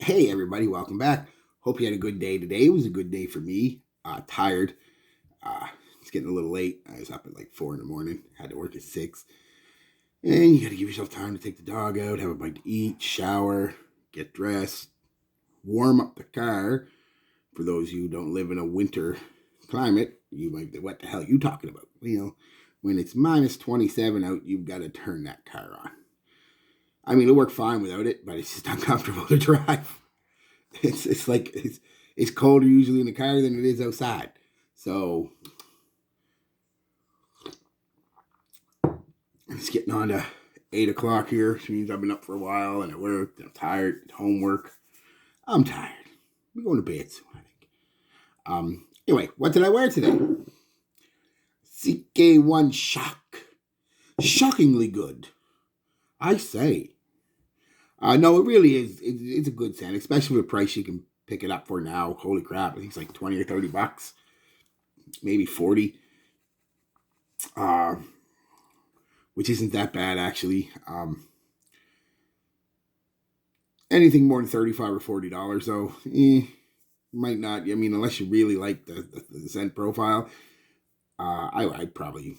Hey everybody, welcome back. Hope you had a good day today. It was a good day for me. Tired. It's getting a little late. I was up at like 4 in the morning. Had to work at 6. And you got to give yourself time to take the dog out, have a bite to eat, shower, get dressed, warm up the car. For those of you who don't live in a winter climate, you might be, what the hell are you talking about? When it's minus 27 out, you've got to turn that car on. I mean, it'll work fine without it, but it's just uncomfortable to drive. It's colder usually in the car than it is outside. So it's getting on to 8 o'clock here, which means I've been up for a while and at work. I'm tired. It's homework. I'm tired. We're going to bed soon, I think. Anyway, what did I wear today? CK1 Shock. Shockingly good, I say. No, it really is. It's a good scent, especially for the price you can pick it up for now. Holy crap! I think it's like 20 or 30 bucks, maybe 40, which isn't that bad actually. Anything more than $35 or $40 though, might not. I mean, unless you really like the scent profile, I'd probably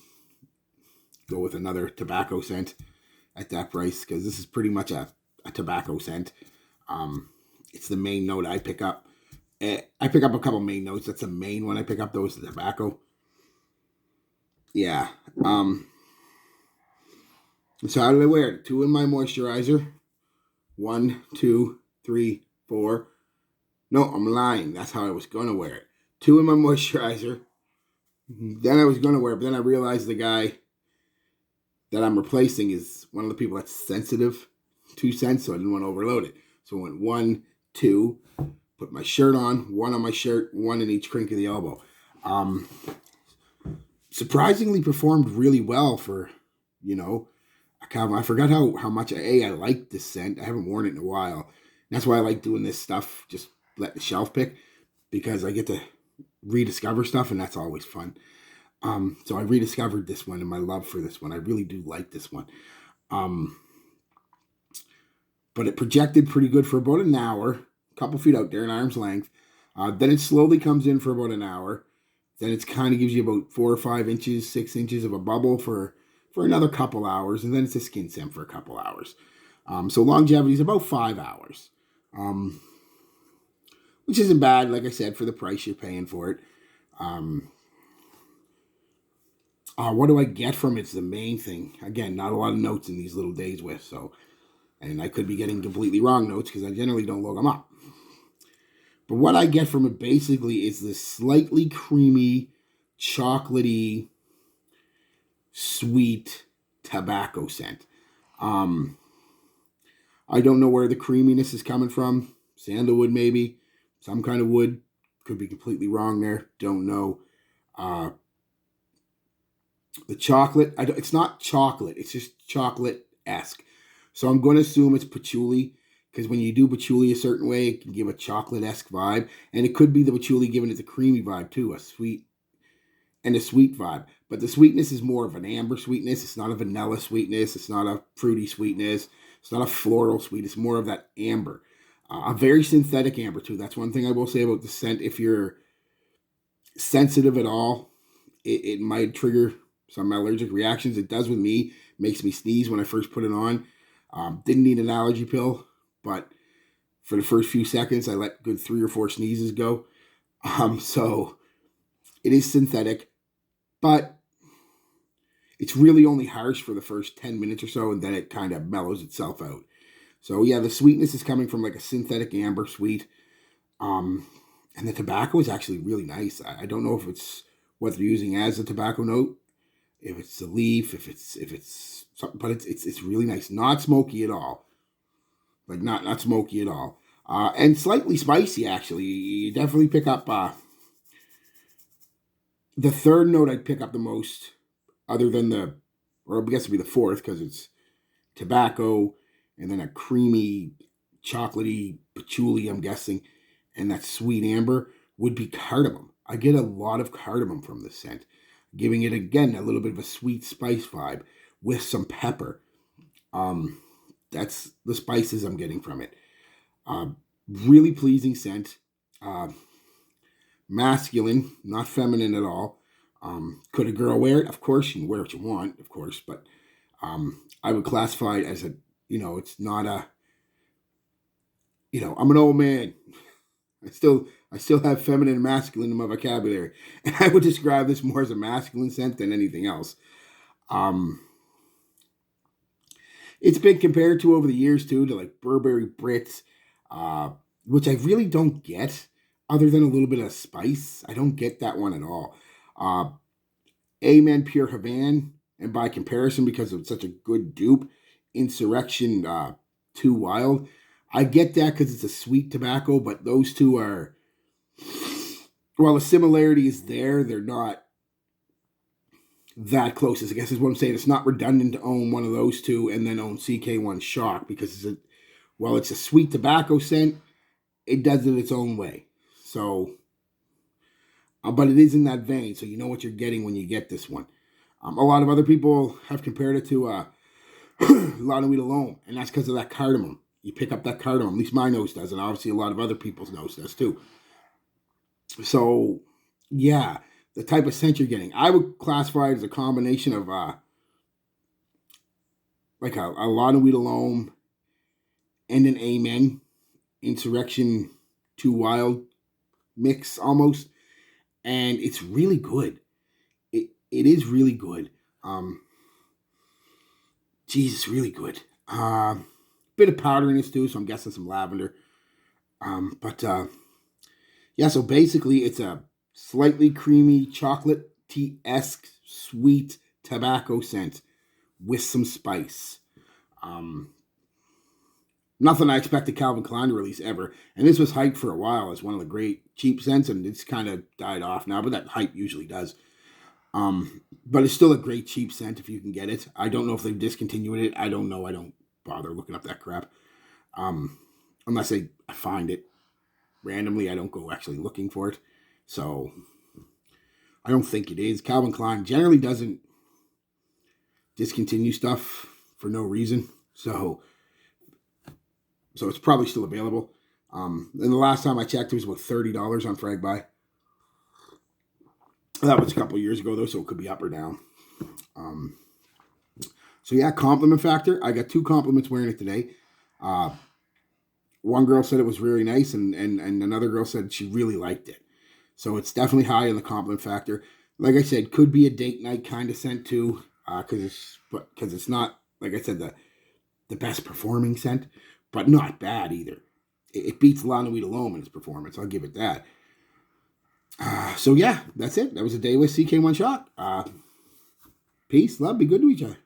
go with another tobacco scent at that price because this is pretty much a tobacco scent. It's the main note I pick up. I pick up a couple main notes. That's the main one I pick up, though, is the tobacco. Yeah. So how did I wear it? 2 in my moisturizer. 1, 2, 3, 4. No, I'm lying. That's how I was going to wear it. 2 in my moisturizer. Then I was going to wear it, but then I realized the guy that I'm replacing is one of the people that's sensitive to scent, so I didn't want to overload it. So I went 1, 2, put my shirt on, 1 on my shirt, 1 in each crink of the elbow. Surprisingly performed really well for, I forgot how much I like this scent. I haven't worn it in a while. That's why I like doing this stuff, just let the shelf pick, because I get to rediscover stuff, and that's always fun. So I rediscovered this one and my love for this one. I really do like this one. But it projected pretty good for about an hour, a couple feet out there in arm's length. Then it slowly comes in for about an hour. Then it kind of gives you about 4 or 5 inches, 6 inches of a bubble for another couple hours. And then it's a skin scent for a couple hours. So longevity is about 5 hours, which isn't bad, like I said, for the price you're paying for it. What do I get from it? It's the main thing. Again, not a lot of notes in these little days with, so, and I could be getting completely wrong notes because I generally don't look them up. But what I get from it basically is this slightly creamy, chocolatey, sweet tobacco scent. I don't know where the creaminess is coming from. Sandalwood, maybe. Some kind of wood. Could be completely wrong there. Don't know. The chocolate, it's not chocolate. It's just chocolate-esque. So I'm going to assume it's patchouli, because when you do patchouli a certain way, it can give a chocolate-esque vibe. And it could be the patchouli giving it the creamy vibe too, a sweet vibe. But the sweetness is more of an amber sweetness. It's not a vanilla sweetness. It's not a fruity sweetness. It's not a floral sweet. It's more of that amber. A very synthetic amber too. That's one thing I will say about the scent. If you're sensitive at all, it might trigger some allergic reactions. It does with me. It makes me sneeze when I first put it on. Didn't need an allergy pill, but for the first few seconds, I let good 3 or 4 sneezes go. So it is synthetic, but it's really only harsh for the first 10 minutes or so, and then it kind of mellows itself out. So yeah, the sweetness is coming from like a synthetic amber sweet. And the tobacco is actually really nice. I don't know if it's what they're using as a tobacco note, if it's the leaf, if it's something, but it's really nice. Not smoky at all. Like not smoky at all. And slightly spicy actually. You definitely pick up the third note I'd pick up the most, other than or I guess it'd be the fourth, because it's tobacco and then a creamy, chocolatey patchouli, I'm guessing, and that sweet amber, would be cardamom. I get a lot of cardamom from this scent, giving it, again, a little bit of a sweet spice vibe with some pepper. That's the spices I'm getting from it. Really pleasing scent. Uh, Masculine, not feminine at all. Could a girl wear it? Of course, you can wear what you want, of course, but I would classify it as a, it's not a, I'm an old man. I still have feminine and masculine in my vocabulary, and I would describe this more as a masculine scent than anything else. Um, it's been compared to over the years too to like Burberry Brits, uh, which I really don't get, other than a little bit of spice. I don't get that one at all. Uh, Amen Pure Havan, and by comparison, because it's such a good dupe, Insurrection Too Wild. I get that because it's a sweet tobacco, but those two are, while the similarity is there, they're not that close. I guess is what I'm saying. It's not redundant to own one of those two and then own CK1 Shock because while it's a sweet tobacco scent, it does it its own way. So, but it is in that vein, so you know what you're getting when you get this one. A lot of other people have compared it to La Nuit Alone, and that's because of that cardamom. You pick up that cardamom, at least my nose does, and obviously a lot of other people's nose does too. So, yeah, the type of scent you're getting, I would classify it as a combination of like a La Nuit Alone and an Amen Insurrection Too Wild mix almost, and it's really good. It is really good. Jesus, really good. Bit of powderiness too, so I'm guessing some lavender. But yeah, so basically it's a slightly creamy chocolate tea-esque sweet tobacco scent with some spice. Nothing I expected Calvin Klein to release ever. And this was hyped for a while as one of the great cheap scents, and it's kind of died off now, but that hype usually does. But it's still a great cheap scent if you can get it. I don't know if they've discontinued it. I don't know. I don't bother looking up that crap. Unless I find it randomly. I don't go actually looking for it. So I don't think it is. Calvin Klein generally doesn't discontinue stuff for no reason. So it's probably still available. And the last time I checked, it was about $30 on FragBuy. That was a couple of years ago, though, so it could be up or down. So, yeah, compliment factor. I got 2 compliments wearing it today. One girl said it was really nice, and another girl said she really liked it. So, it's definitely high in the compliment factor. Like I said, could be a date night kind of scent, too, because it's not, like I said, the best performing scent, but not bad either. It beats La Nuit Alone in its performance. I'll give it that. So yeah, that's it. That was a day with CK1 Shot. Peace, love, be good to each other.